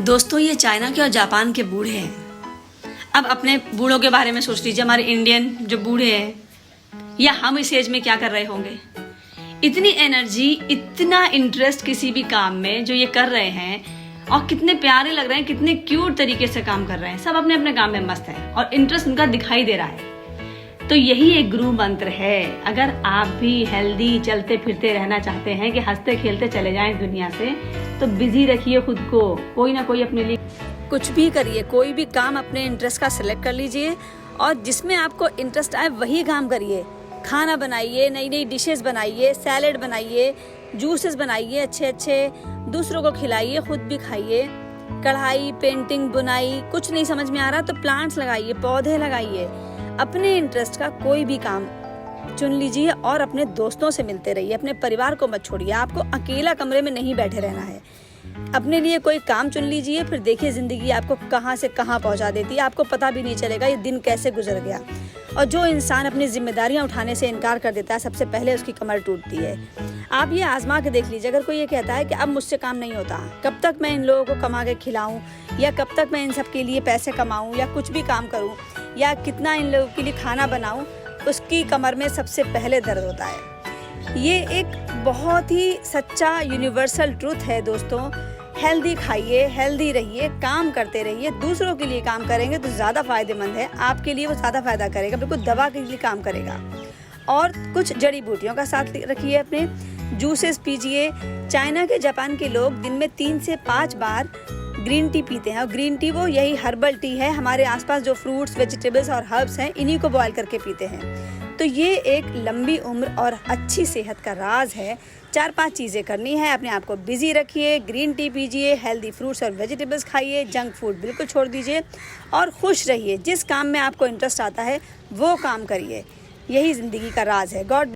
दोस्तों, ये चाइना के और जापान के बूढ़े हैं। अब अपने बूढ़ों के बारे में सोच लीजिए, हमारे इंडियन जो बूढ़े हैं या हम इस एज में क्या कर रहे होंगे। इतनी एनर्जी, इतना इंटरेस्ट किसी भी काम में जो ये कर रहे हैं, और कितने प्यारे लग रहे हैं, कितने क्यूट तरीके से काम कर रहे हैं। सब अपने अपने काम में मस्त हैं और इंटरेस्ट उनका दिखाई दे रहा है। तो यही एक गुरु मंत्र है। अगर आप भी हेल्दी चलते फिरते रहना चाहते हैं कि हंसते खेलते चले जाएं दुनिया से, तो बिजी रखिए खुद को। कोई ना कोई अपने लिए कुछ भी करिए, कोई भी काम अपने इंटरेस्ट का सिलेक्ट कर लीजिए और जिसमें आपको इंटरेस्ट आए वही काम करिए। खाना बनाइए, नई नई डिशेस बनाइए, सैलेड बनाइए, जूसेस बनाइए अच्छे अच्छे, दूसरों को खिलाइए, खुद भी खाइए। कढ़ाई, पेंटिंग, बुनाई कुछ नहीं समझ में आ रहा तो प्लांट्स लगाइए, पौधे लगाइए। अपने इंटरेस्ट का कोई भी काम चुन लीजिए और अपने दोस्तों से मिलते रहिए। अपने परिवार को मत छोड़िए। आपको अकेला कमरे में नहीं बैठे रहना है। अपने लिए कोई काम चुन लीजिए, फिर देखिए जिंदगी आपको कहाँ से कहाँ पहुँचा देती है। आपको पता भी नहीं चलेगा ये दिन कैसे गुजर गया। और जो इंसान अपनी जिम्मेदारियां उठाने से इनकार कर देता है, सबसे पहले उसकी कमर टूटती है। आप ये आजमा के देख लीजिए। अगर कोई ये कहता है कि अब मुझसे काम नहीं होता, कब तक मैं इन लोगों को कमा के खिलाऊं, या कब तक मैं इन सब के लिए पैसे कमाऊं, या कुछ भी काम करूं, या कितना इन लोगों के लिए खाना बनाऊं, उसकी कमर में सबसे पहले दर्द होता है। ये एक बहुत ही सच्चा यूनिवर्सल ट्रूथ है दोस्तों। हेल्दी खाइए, हेल्दी रहिए, काम करते रहिए। दूसरों के लिए काम करेंगे तो ज़्यादा फायदेमंद है। आपके लिए वो ज़्यादा फायदा करेगा, बिल्कुल दवा के लिए काम करेगा। और कुछ जड़ी बूटियों का साथ रखिए। अपने जूसेस पीजिए। चाइना के, जापान के लोग दिन में 3 से 5 बार ग्रीन टी पीते हैं। और ग्रीन टी वो यही हर्बल टी है। हमारे आसपास जो फ्रूट्स, वेजिटेबल्स और हर्ब्स हैं, इन्हीं को बॉयल करके पीते हैं। तो ये एक लंबी उम्र और अच्छी सेहत का राज है। 4-5 चीज़ें करनी है। अपने आप को बिजी रखिए, ग्रीन टी पीजिए, हेल्दी फ्रूट्स और वेजिटेबल्स खाइए, जंक फूड बिल्कुल छोड़ दीजिए और खुश रहिए। जिस काम में आपको इंटरेस्ट आता है वो काम करिए। यही ज़िंदगी का राज है। गॉड